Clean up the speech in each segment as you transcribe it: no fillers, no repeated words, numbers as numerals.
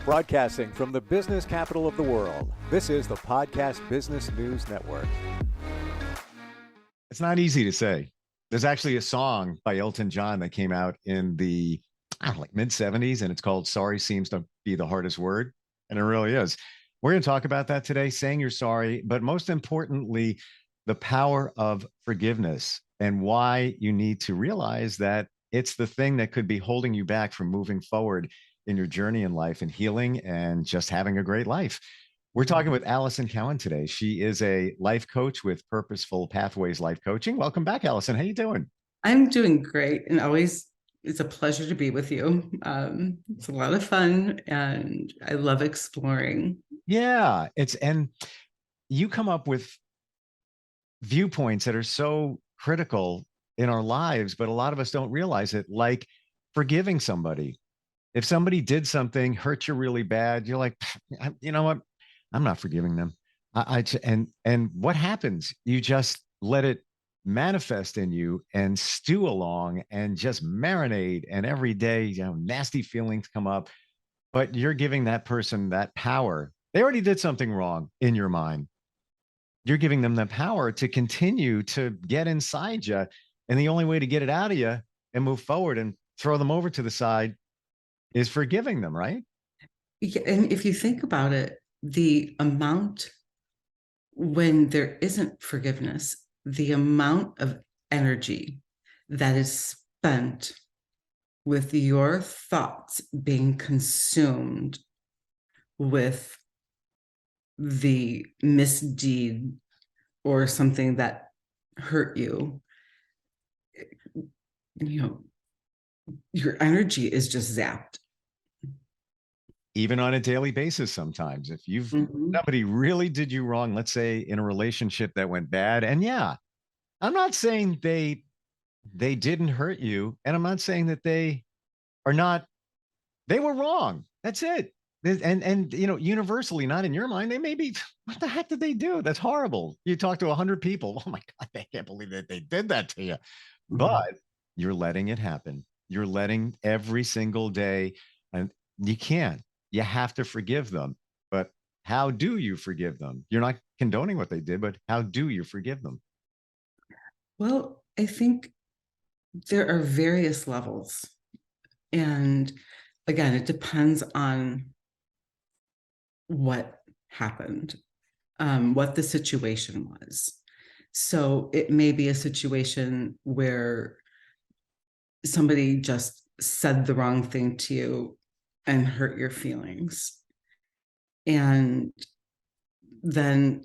Broadcasting from the business capital of the world, this is the Podcast Business News Network. It's not easy to say. There's actually a song by Elton John that came out in the mid 70s, and it's called Sorry Seems to Be the Hardest Word. And it really is. We're going to talk about that today, saying you're sorry, but most importantly, the power of forgiveness and why you need to realize that it's the thing that could be holding you back from moving forward in your journey in life and healing and just having a great life. We're talking with Allison Cowan today. She is a life coach with Purposeful Pathways Life Coaching. Welcome back, Allison. How you doing? I'm doing great, and always it's a pleasure to be with you. It's a lot of fun, and I love exploring. Yeah, and you come up with viewpoints that are so critical in our lives, but a lot of us don't realize it, like forgiving somebody. If somebody did something, hurt you really bad, you're like, you know what? I'm not forgiving them. And what happens? You just let it manifest in you and stew along and just marinate. And every day, nasty feelings come up, but you're giving that person that power. They already did something wrong in your mind. You're giving them the power to continue to get inside you. And the only way to get it out of you and move forward and throw them over to the side is forgiving them, right? Yeah, and if you think about it, the amount when there isn't forgiveness, the amount of energy that is spent with your thoughts being consumed with the misdeed or something that hurt you, your energy is just zapped. Even on a daily basis sometimes. If somebody really did you wrong, let's say in a relationship that went bad, and I'm not saying they didn't hurt you, and I'm not saying that they were wrong. That's it. And universally, not in your mind, they may be, what the heck did they do? That's horrible. You talk to 100 people. Oh my God, I can't believe that they did that to you. But you're letting it happen. You're letting every single day, and you have to forgive them. But how do you forgive them? You're not condoning what they did, but how do you forgive them? Well, I think there are various levels. And again, it depends on what happened, what the situation was. So it may be a situation where somebody just said the wrong thing to you and hurt your feelings. And then,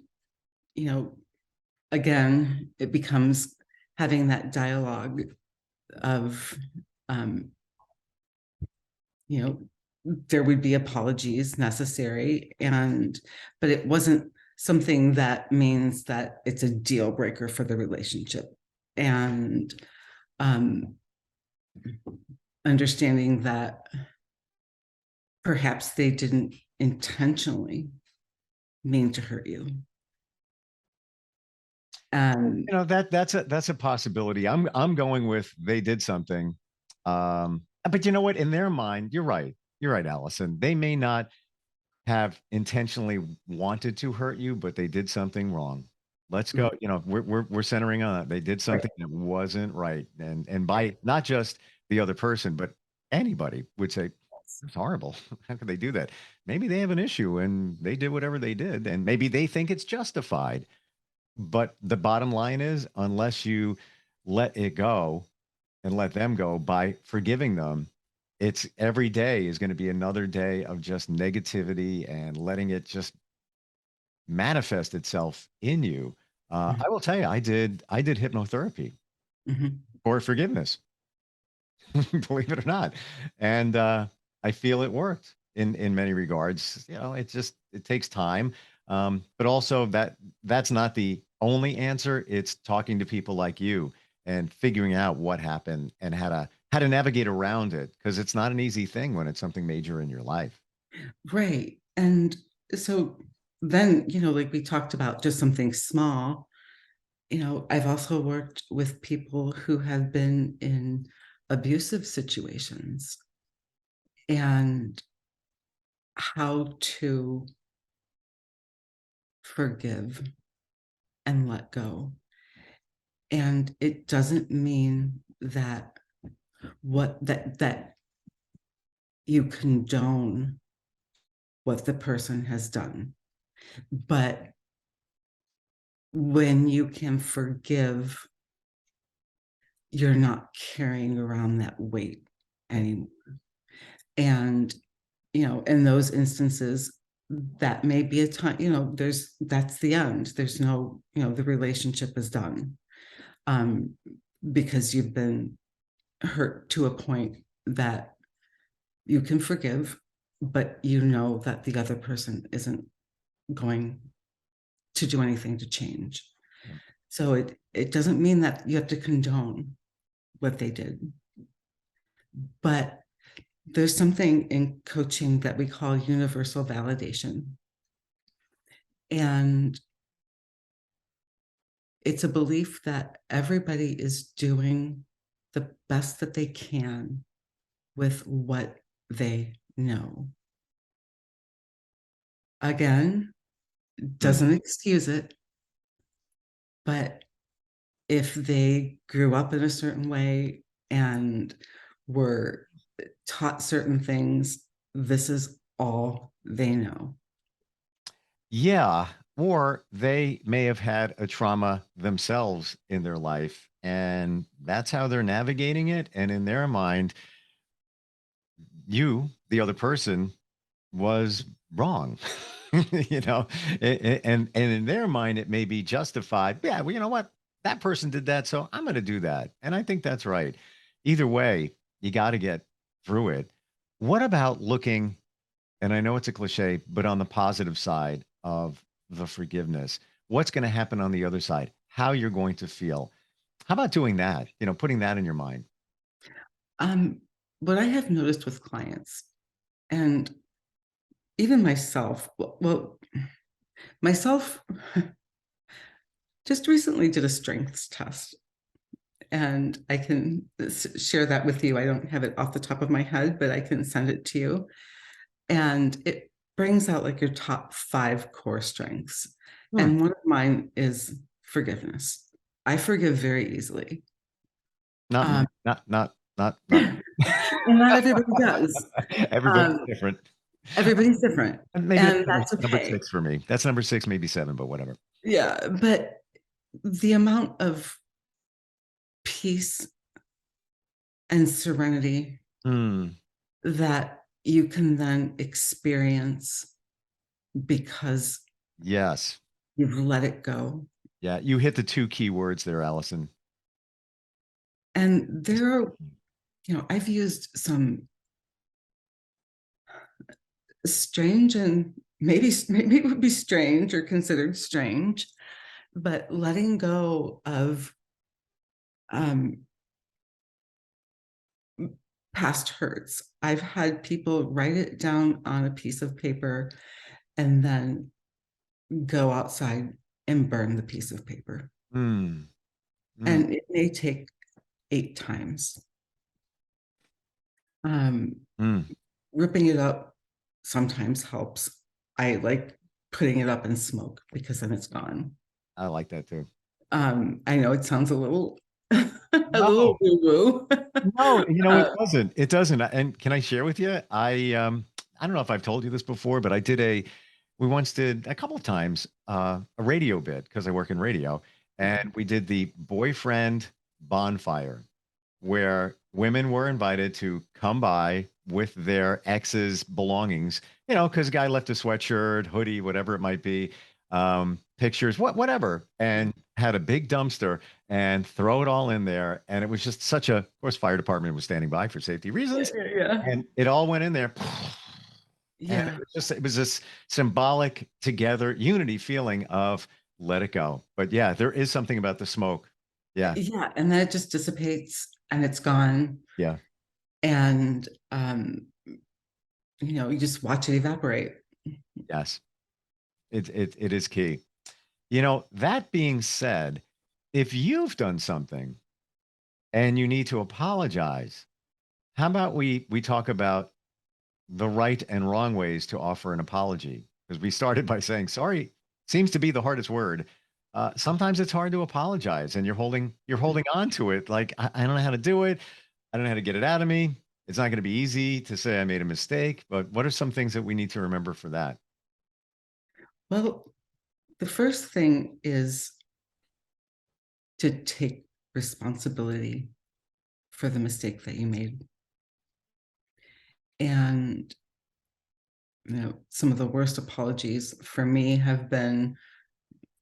again, it becomes having that dialogue of, there would be apologies necessary, but it wasn't something that means that it's a deal breaker for the relationship. And understanding that perhaps they didn't intentionally mean to hurt you. That's a possibility. I'm going with they did something. But you know what? In their mind, you're right. You're right, Allison. They may not have intentionally wanted to hurt you, but they did something wrong. Let's go. We're centering on that. They did something that wasn't right, and by not just the other person, but anybody would say it's horrible. How could they do that? Maybe they have an issue and they did whatever they did, and maybe they think it's justified. But the bottom line is, unless you let it go and let them go by forgiving them, it's every day is going to be another day of just negativity and letting it just manifest itself in you. I will tell you, I did hypnotherapy for forgiveness, believe it or not. And I feel it worked in many regards. It takes time. But also that's not the only answer. It's talking to people like you and figuring out what happened and how to navigate around it, because it's not an easy thing when it's something major in your life. Right. And so then, like we talked about just something small, I've also worked with people who have been in abusive situations. And how to forgive and let go. And it doesn't mean that that you condone what the person has done. But when you can forgive, you're not carrying around that weight anymore. And, in those instances, that may be a time, that's the end. There's no, the relationship is done. Because you've been hurt to a point that you can forgive, but you know that the other person isn't going to do anything to change. So it doesn't mean that you have to condone what they did. But there's something in coaching that we call universal validation. And it's a belief that everybody is doing the best that they can with what they know. Again, doesn't excuse it, but if they grew up in a certain way and were taught certain things, this is all they know. Yeah. Or they may have had a trauma themselves in their life, and that's how they're navigating it. And in their mind, you, the other person, was wrong. And in their mind, it may be justified. Yeah, well, you know what? That person did that, so I'm going to do that. And I think that's right. Either way, you got to get through it. What about looking, and I know it's a cliche, but on the positive side of the forgiveness? What's going to happen on the other side? How you're going to feel? How about doing that? Putting that in your mind. What I have noticed with clients, and even myself, myself just recently did a strengths test, and I can share that with you. I don't have it off the top of my head, but I can send it to you. And it brings out like your top 5 core strengths. And one of mine is forgiveness. I forgive very easily. Not me. Um, Not. and not everybody does. Everybody's different. Everybody's different, Maybe and that's that's number okay. 6 for me. That's number 6, maybe 7, but whatever. Yeah, but the amount of peace and serenity Mm, that you can then experience because yes. you've let it go. Yeah, you hit the 2 key words there, Allison. And there are, I've used some strange, and maybe it would be strange or considered strange, but letting go of um, past hurts. I've had people write it down on a piece of paper and then go outside and burn the piece of paper. Mm, mm, And it may take 8 times. mm. Ripping it up sometimes helps. I like putting it up in smoke because then it's gone. I like that too. I know it sounds a little a little No, woo-woo. no, it uh, doesn't. It doesn't. And can I share with you? I don't know if I've told you this before, but we once did a couple of times a radio bit because I work in radio, and we did the boyfriend bonfire, where women were invited to come by with their ex's belongings, because a guy left a sweatshirt, hoodie, whatever it might be, pictures, whatever, and had a big dumpster and throw it all in there. And it was just of course, fire department was standing by for safety reasons. yeah, And it all went in there. And yeah, it was this symbolic together unity feeling of let it go. But yeah, there is something about the smoke. Yeah. yeah, and then it just dissipates and it's gone, Yeah. and you just watch it evaporate. Yes. It is key. That being said, if you've done something and you need to apologize, how about we talk about the right and wrong ways to offer an apology. Because we started by saying sorry seems to be the hardest word. Sometimes it's hard to apologize, and you're holding on to it. Like I don't know how to do it. I don't know how to get it out of me. It's not going to be easy to say I made a mistake. But what are some things that we need to remember for that? Well, the first thing is to take responsibility for the mistake that you made. And some of the worst apologies for me have been,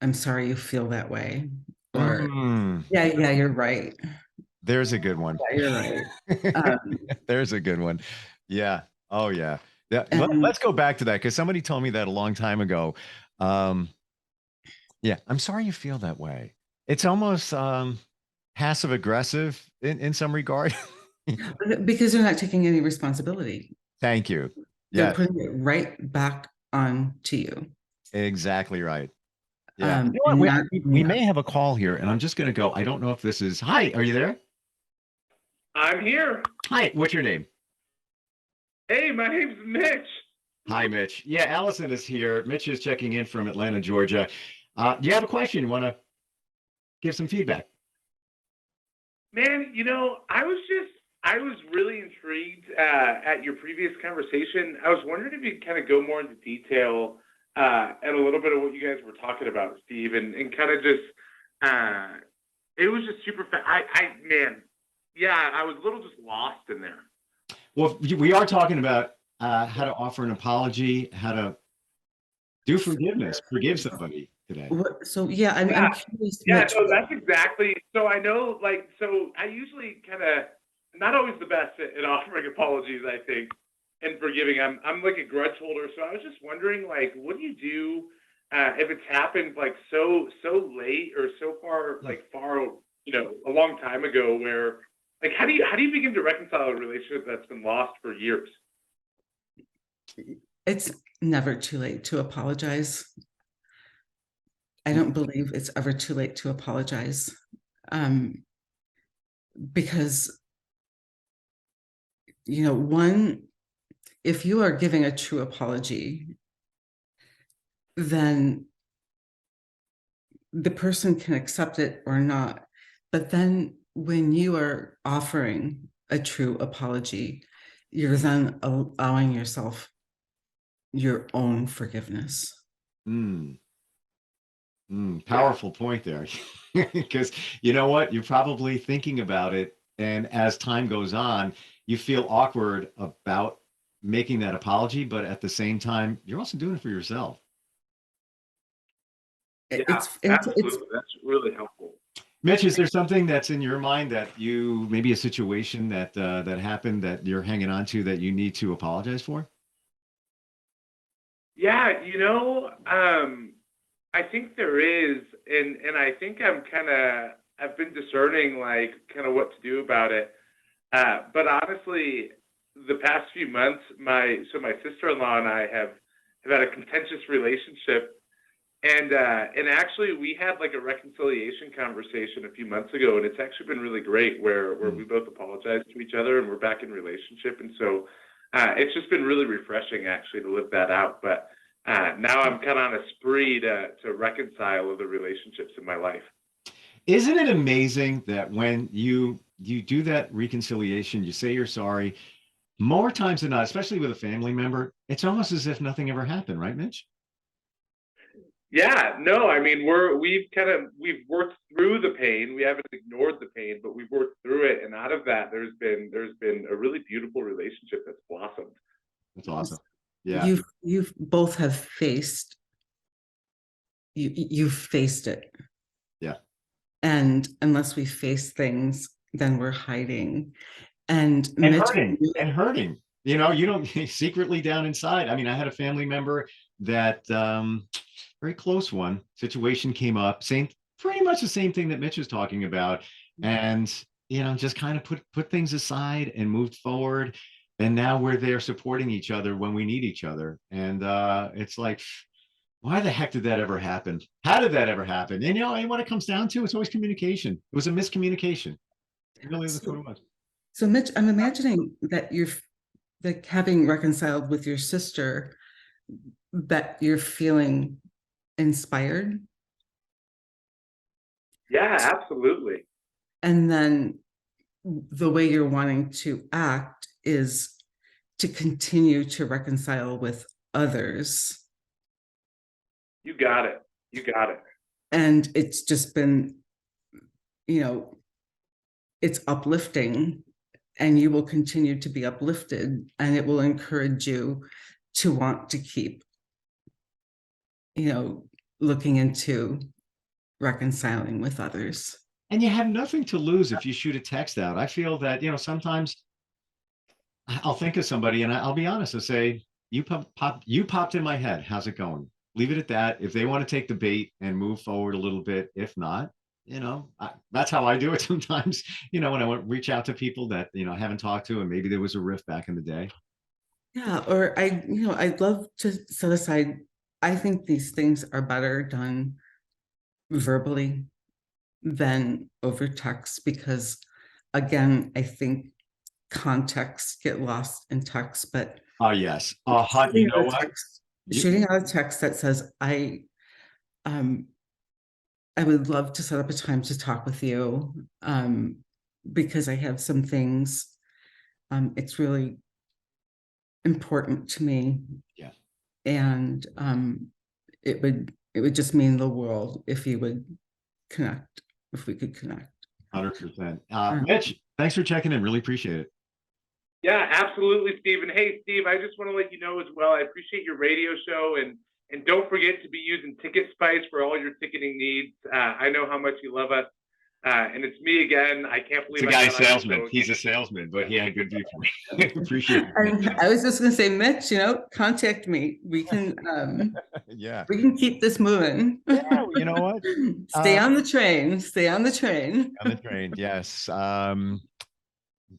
I'm sorry you feel that way. Or, Mm, yeah, you're right. there's a good one. Yeah, you're right. There's a good one. Yeah. Oh, yeah. Yeah. And Let's go back to that because somebody told me that a long time ago. Um, yeah. I'm sorry you feel that way. It's almost passive aggressive in some regard. because they're not taking any responsibility, Thank you. they're Yeah, putting it right back on to you. exactly right. Yeah. You know what? And We, not, we may have a call here, and I'm just going to go. I don't know if this is. Hi, are you there? I'm here. Hi, what's your name? Hey, my name's Mitch. Hi, Mitch. Yeah, Allison is here. Mitch is checking in from Atlanta, Georgia. Do you have a question? Want to give some feedback? Man, I was really intrigued at your previous conversation. I was wondering if you could kind of go more into detail and a little bit of what you guys were talking about, Steve, and kind of just, it was just super fast. Man, yeah, I was a little just lost in there. Well, we are talking about how to offer an apology, how to do forgiveness, forgive somebody today. so yeah, I'm curious, Yeah, Mitch. no, that's exactly. So I know, so I usually kind of not always the best at offering apologies, I think, and forgiving. I'm like a grudge holder, so I was just wondering, like, what do you do if it's happened like so late or so far, like far, a long time ago, where like how do you begin to reconcile a relationship that's been lost for years? It's never too late to apologize. I don't believe it's ever too late to apologize. Because, one, if you are giving a true apology, then the person can accept it or not. But then when you are offering a true apology, you're then allowing yourself your own forgiveness. Mm. Powerful point there. Because you know what? You're probably thinking about it. And as time goes on, you feel awkward about making that apology. But at the same time, you're also doing it for yourself. Yeah, It's absolutely. That's really helpful. Mitch, is there something that's in your mind that maybe a situation that that happened that you're hanging on to that you need to apologize for? Yeah, I think there is, and I think I've been discerning like kind of what to do about it. But honestly, the past few months, my sister-in-law and I have had a contentious relationship, and actually we had like a reconciliation conversation a few months ago, and it's actually been really great where we both apologized to each other and we're back in relationship, and so it's just been really refreshing actually to live that out. But now I'm kind of on a spree to reconcile the relationships in my life. Isn't it amazing that when you do that reconciliation, you say you're sorry, more times than not, especially with a family member, it's almost as if nothing ever happened, right, Mitch? Yeah, no, I mean we've worked through the pain. We haven't ignored the pain, but we've worked through it, and out of that, there's been a really beautiful relationship that's blossomed. That's awesome. Yeah. You've both have faced you've faced it. Yeah. And unless we face things, then we're hiding. And Mitch, Hurting. You don't secretly down inside. I mean, I had a family member that very close one situation came up, pretty much the same thing that Mitch is talking about. And just kind of put things aside and moved forward. And now we're there supporting each other when we need each other. And it's like, why the heck did that ever happen? How did that ever happen? And what it comes down to, it's always communication. It was a miscommunication. Really, that's what it was. so Mitch, I'm imagining that like having reconciled with your sister, that you're feeling inspired. Yeah, absolutely. And then the way you're wanting to act is to continue to reconcile with others. You got it. You got it. And it's just been, it's uplifting, and you will continue to be uplifted, and it will encourage you to want to keep, looking into reconciling with others. And you have nothing to lose if you shoot a text out. I feel that, sometimes I'll think of somebody and I'll be honest and say, you popped in my head. How's it going? Leave it at that. If they want to take the bait and move forward a little bit, if not, that's how I do it sometimes, when I want to reach out to people that, I haven't talked to, and maybe there was a rift back in the day. Yeah. Or I'd love to set aside, I think these things are better done verbally than over text, because again, I think contexts get lost in text. But Oh, yes. You know what? Shooting out a text that says, I would love to set up a time to talk with you, because I have some things, it's really important to me. Yeah. And it would just mean the world if you would connect, if we could connect. 100%. Mitch, thanks for checking in. Really appreciate it. Yeah, absolutely, Steve. And hey, Steve, I just want to let you know as well, I appreciate your radio show, and don't forget to be using Ticket Spice for all your ticketing needs. I know how much you love us. And it's me again. I can't believe it's a guy salesman. He's a salesman, but he had good view for me. Appreciate it. And I was just going to say, Mitch, contact me. We can, yeah, we can keep this moving. Yeah, you know what? Stay on the train. Stay on the train. On the train, yes.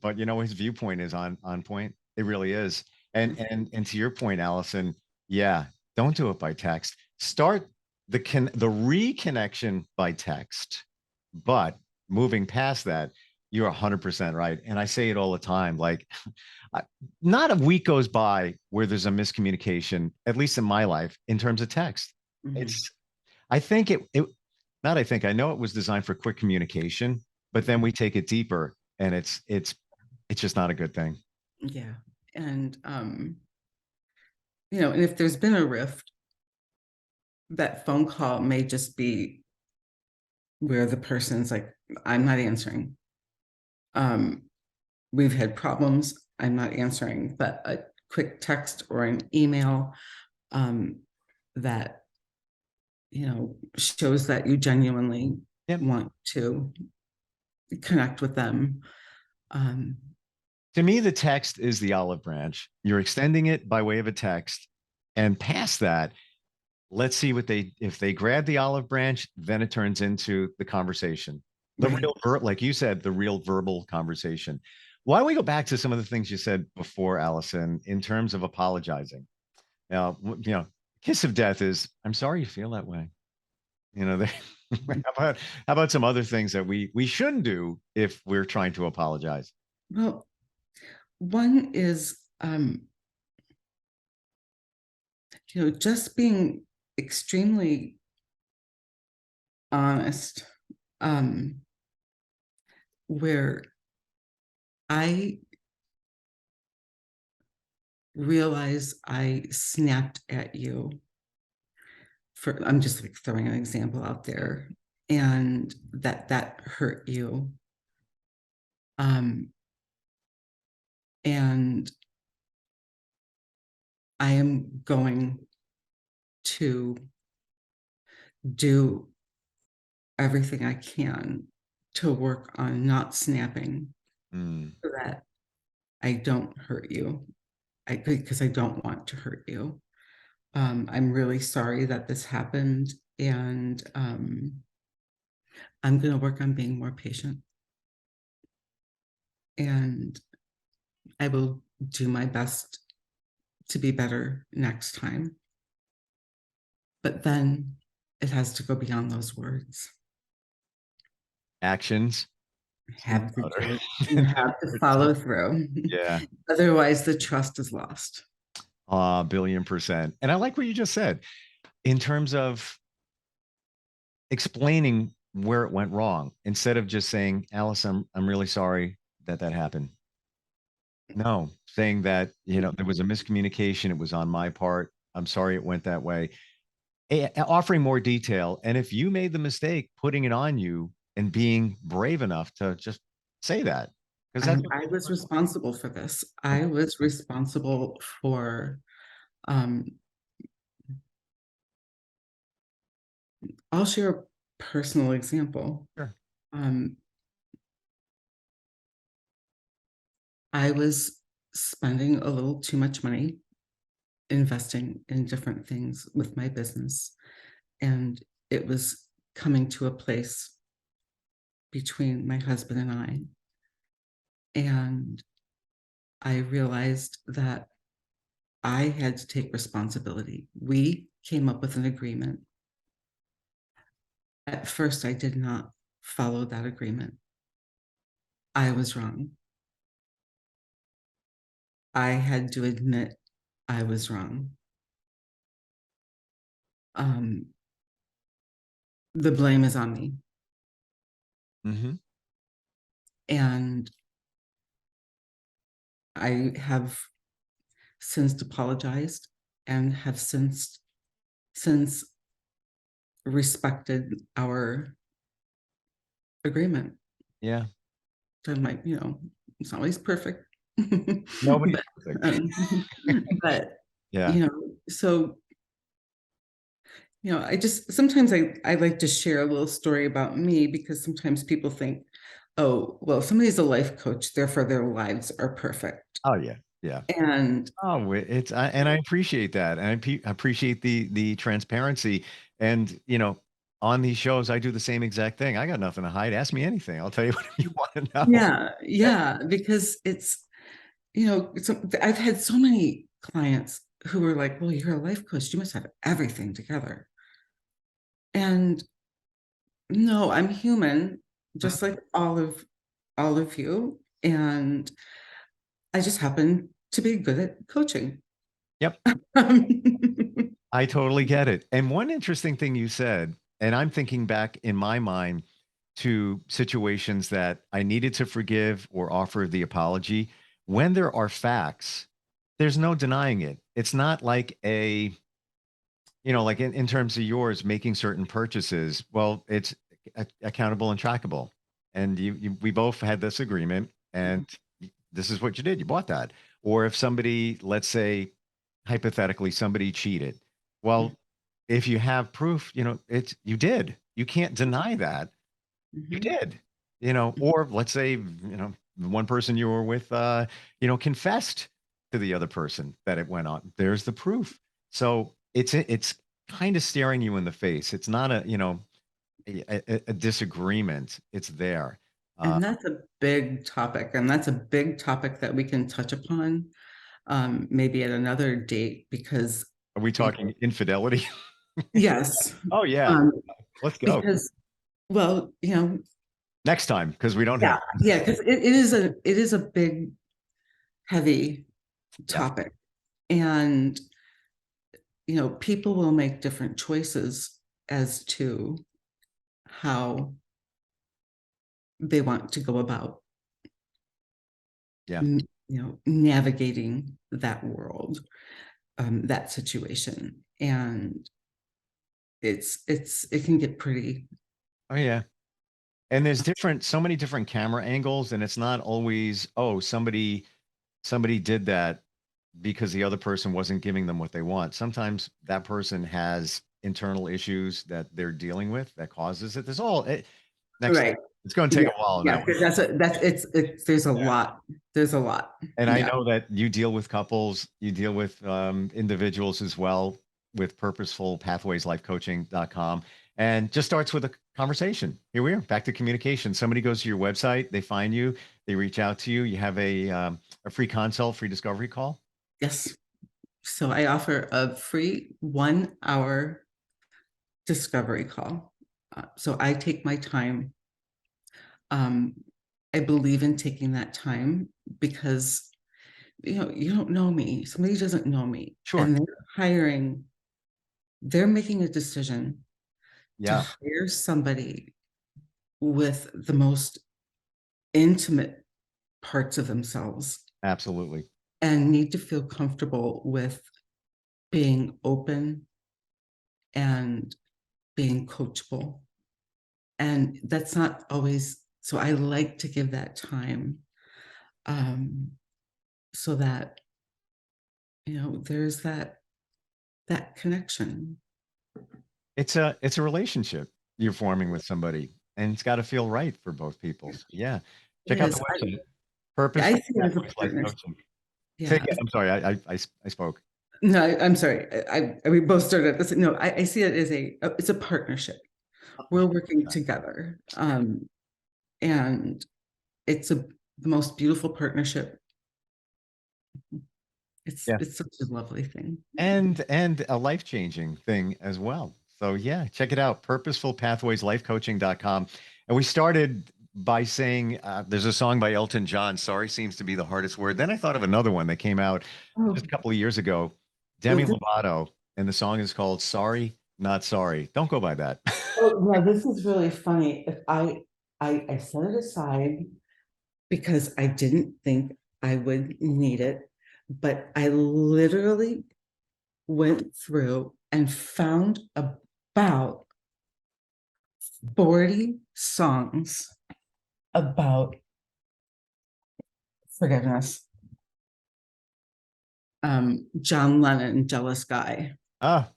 But his viewpoint is on point. It really is. And to your point, Allison, yeah, don't do it by text. Start the reconnection by text. But moving past that, you're 100% right. And I say it all the time, like not a week goes by where there's a miscommunication, at least in my life, in terms of text. Mhm. I know it was designed for quick communication, but then we take it deeper, and it's just not a good thing. Yeah. And, and if there's been a rift, that phone call may just be where the person's like, I'm not answering. We've had problems. I'm not answering, but a quick text or an email that, shows that you genuinely want to connect with them. To me, the text is the olive branch. You're extending it by way of a text, and past that, let's see if they grab the olive branch, then it turns into the conversation. Like you said, the real verbal conversation. Why don't we go back to some of the things you said before, Allison, in terms of apologizing? Now, kiss of death is, I'm sorry you feel that way. How about some other things that we shouldn't do if we're trying to apologize? Well, one is, just being extremely honest, where I realize I snapped at you I'm just like throwing an example out there, and that hurt you. And I am going to do everything I can to work on not snapping so that I don't hurt you, because I don't want to hurt you. I'm really sorry that this happened, and I'm going to work on being more patient. And I will do my best to be better next time. But then it has to go beyond those words. Actions. Have to Speak louder. do it. You have to follow through. Yeah. Otherwise, the trust is lost. $1,000,000,000%. And I like what you just said in terms of explaining where it went wrong instead of just saying, Alice, I'm really sorry that that happened. No, saying that, there was a miscommunication. It was on my part. I'm sorry it went that way. Offering more detail. And if you made the mistake, putting it on you and being brave enough to just say that. Because that's I was responsible for this. I was responsible for, I'll share a personal example. Sure. I was spending a little too much money investing in different things with my business. And it was coming to a place between my husband and I. And I realized that I had to take responsibility. We came up with an agreement. At first, I did not follow that agreement. I was wrong. I had to admit I was wrong. The blame is on me. Mm-hmm. And I have since apologized and have since respected our agreement. Yeah. So I'm like, it's always perfect. Nobody's perfect. But Yeah. so I just sometimes I like to share a little story about me, because sometimes people think, oh, well, somebody's a life coach, therefore their lives are perfect. Oh, yeah. Yeah. And And I appreciate that. And I appreciate the transparency. And, on these shows, I do the same exact thing. I got nothing to hide. Ask me anything. I'll tell you what you want to know. yeah, because it's, I've had so many clients who were like, well, you're a life coach, you must have everything together. And no, I'm human, just like all of you. And I just happen to be good at coaching. Yep. I totally get it. And one interesting thing you said, and I'm thinking back in my mind to situations that I needed to forgive or offer the apology. When there are facts, there's no denying it. It's not like like in terms of yours, making certain purchases. Well, it's accountable and trackable. And we both had this agreement, and this is what you did. You bought that. Or if somebody, let's say, hypothetically, somebody cheated. Well, if you have proof, you did. You can't deny that. You did. Or let's say, the one person you were with, confessed to the other person that it went on. There's the proof. So it's kind of staring you in the face. It's not a disagreement. It's there. And that's a big topic. And that's a big topic that we can touch upon maybe at another date, because Are we talking infidelity? yes. Oh, yeah. Let's go. Because, well, next time, because we don't have. Yeah, because it is a big, heavy topic. And people will make different choices as to how they want to go about navigating that world, that situation. And it can get pretty. Oh, yeah. And there's so many different camera angles, and it's not always, oh, somebody did that because the other person wasn't giving them what they want. Sometimes that person has internal issues that they're dealing with that causes it. Right. It's going to take a while. Yeah, because there's a lot. There's a lot. And I know that you deal with couples, you deal with individuals as well, with Purposeful Pathways Life Coaching.com. And just starts with a conversation. Here we are, back to communication. Somebody goes to your website, they find you, they reach out to you. You have a free consult, free discovery call. Yes. So I offer a free 1-hour discovery call. So I take my time I believe in taking that time because, you don't know me. Somebody doesn't know me. Sure. And they're making a decision to Yeah, hire somebody with the most intimate parts of themselves absolutely. and need to feel comfortable with being open and being coachable. And that's not always, so I like to give that time, so that, there's that connection. It's a relationship you're forming with somebody, and it's got to feel right for both people. So, yeah. Check out Yes, the website. I Purposeful see it as a Pathways Life partnership. Coaching. Say Yeah. again. I'm sorry. I spoke. No, I'm sorry. We both started at this. No, I see it as it's a partnership. We're working together. And it's the most beautiful partnership. Yeah. It's such a lovely thing. And a life-changing thing as well. So yeah, check it out. Purposefulpathwayslifecoaching.com. And we started by saying there's a song by Elton John, Sorry Seems to Be the Hardest Word. Then I thought of another one that came out Oh, just a couple of years ago, Demi Lovato, and the song is called Sorry, Not Sorry. Don't go by that. oh, yeah, this is really funny. If I set it aside because I didn't think I would need it, but I literally went through and found about 40 songs about forgiveness. John Lennon, Jealous Guy. Ah,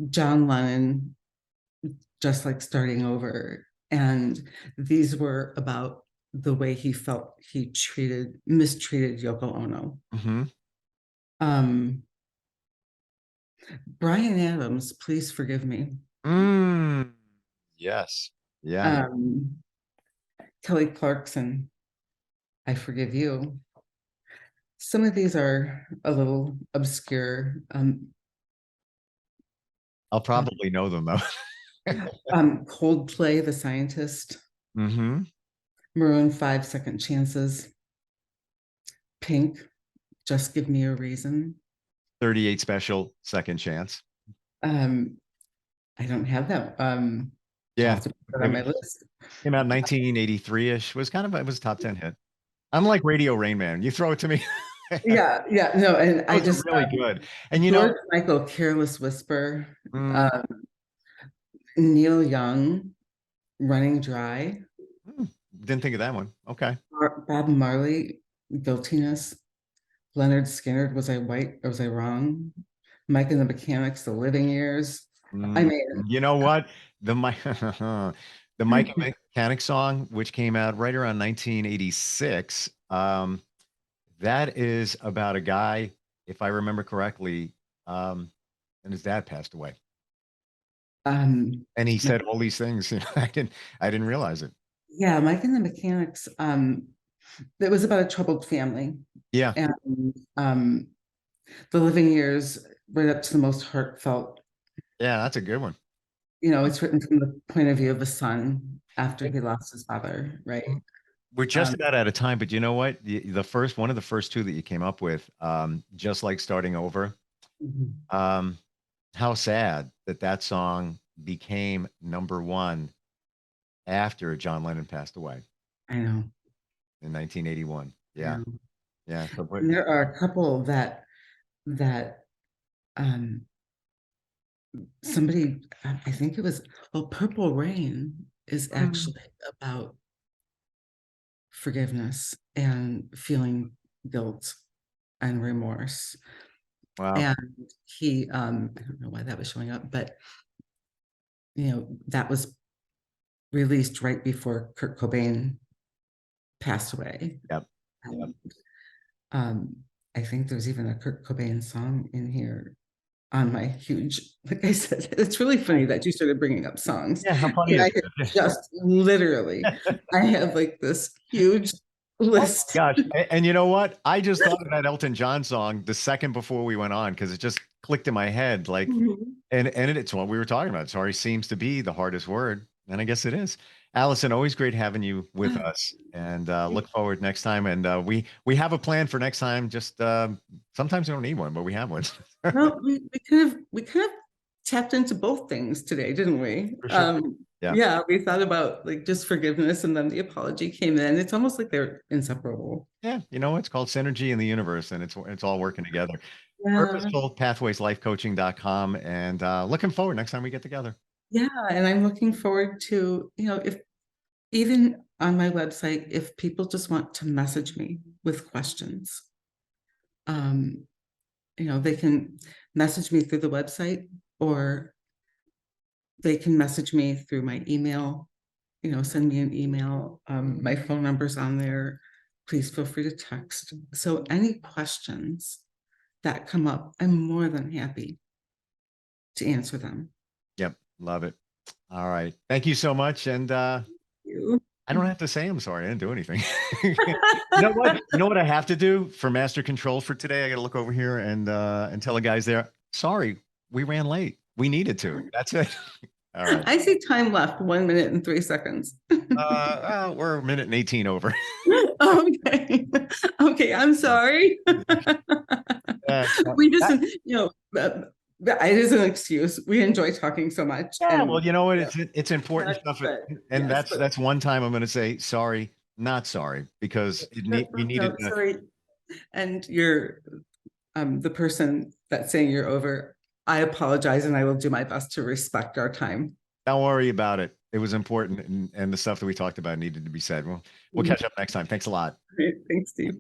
John Lennon, Just Like Starting Over. And these were about the way he felt he mistreated Yoko Ono. mm-hmm. Bryan Adams, Please Forgive Me. Yes. Yeah. Kelly Clarkson, I Forgive You. Some of these are a little obscure. I'll probably know them though. Coldplay, The Scientist. Mm-hmm. Maroon 5, Second Chances. Pink, Just Give Me a Reason. 38 Special, Second Chance. I don't have that. Yeah. I'll have to put it on my list. Came out 1983-ish. It was a top 10 hit. Unlike Radio Rain Man, you throw it to me. Yeah, no, and I Those are just really good. And George Michael, Careless Whisper. Neil Young, Running Dry. Didn't think of that one. Okay. Bob Marley, Guiltiness. Leonard Skinner, Was I White or Was I Wrong? Mike and the Mechanics, The Living Years. I mean, you know what? The Mike and Mechanic song, which came out right around 1986, that is about a guy, if I remember correctly, and his dad passed away. And he said all these things. I didn't realize it. Yeah, Mike and the Mechanics. It was about a troubled family. Yeah. And The Living Years, right up to the most heartfelt. Yeah, that's a good one. It's written from the point of view of a son after he lost his father, right? We're just about out of time, but you know what? One of the first two that you came up with, Just Like Starting Over. How sad that song became number one after John Lennon passed away. I know. In 1981. Yeah. Yeah. So, and there are a couple that somebody, I think it was, Purple Rain is actually about forgiveness and feeling guilt and remorse. wow. And he, I don't know why that was showing up, but that was released right before Kurt Cobain passed away. Yep. I think there's even a Kurt Cobain song in here on my huge, like I said, it's really funny that you started bringing up songs. Yeah, how funny is it? Just literally, I have like this huge list. Oh gosh. And you know what? I just thought of that Elton John song the second before we went on because it just clicked in my head. Like, and it's what we were talking about. Sorry seems to be the hardest word. And I guess it is. Allison, always great having you with us, and look forward next time. And we have a plan for next time. Just sometimes we don't need one, but we have one. Well, we kind of tapped into both things today, didn't we? For sure. Yeah, we thought about like just forgiveness, and then the apology came in. It's almost like they're inseparable. Yeah, it's called synergy in the universe, and it's all working together. Yeah. Purposeful pathwayslifecoaching.com, and looking forward next time we get together. Yeah, and I'm looking forward to, if even on my website, if people just want to message me with questions, they can message me through the website, or they can message me through my email, send me an email. My phone number's on there. Please feel free to text. So any questions that come up, I'm more than happy to answer them. Yep. Love it. All right. Thank you so much. And I don't have to say I'm sorry. I didn't do anything. You know what? You know what I have to do for master control for today? I got to look over here and tell the guys there, sorry, we ran late. We needed to. That's it. All right. I see time left, 1 minute and 3 seconds. Well, we're a minute and 18 over. Okay. Okay. I'm sorry. We just, it is an excuse. We enjoy talking so much. Yeah, well, you know what? It's important stuff. And yes, that's one time I'm going to say, sorry, not sorry, because we needed. Sorry. And you're the person that's saying you're over. I apologize, and I will do my best to respect our time. Don't worry about it. It was important, and the stuff that we talked about needed to be said. We'll catch up next time. Thanks a lot. Great. Thanks, Steve.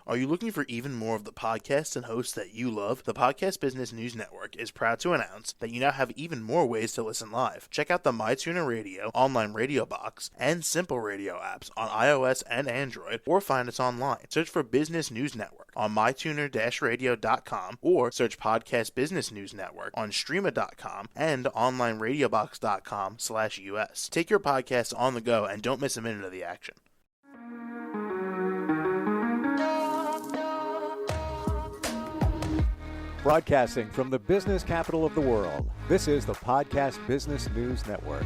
Are you looking for even more of the podcasts and hosts that you love? The Podcast Business News Network is proud to announce that you now have even more ways to listen live. Check out the MyTuner Radio, online radio box, and Simple Radio apps on iOS and Android, or find us online. Search for Business News Network on mytuner-radio.com, or search Podcast Business News Network on streama.com and onlineradiobox.com/US. Take your podcast on the go and don't miss a minute of the action. Broadcasting from the business capital of the world, this is the Podcast Business News Network.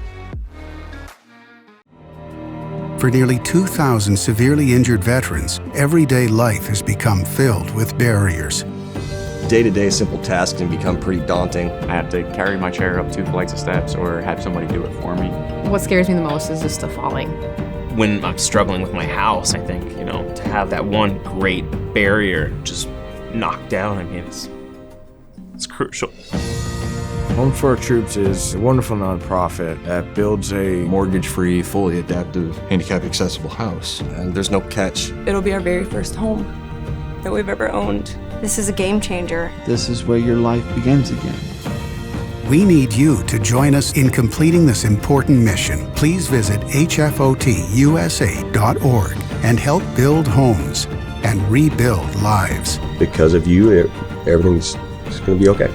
For nearly 2,000 severely injured veterans, everyday life has become filled with barriers. Day-to-day simple tasks can become pretty daunting. I have to carry my chair up 2 flights of steps or have somebody do it for me. What scares me the most is just the falling. When I'm struggling with my house, I think, to have that one great barrier just knocked down, it's crucial. Home for Our Troops is a wonderful nonprofit that builds a mortgage-free, fully adaptive, handicap-accessible house. And there's no catch. It'll be our very first home that we've ever owned. This is a game changer. This is where your life begins again. We need you to join us in completing this important mission. Please visit hfotusa.org and help build homes and rebuild lives. Because of you, everything's going to be okay.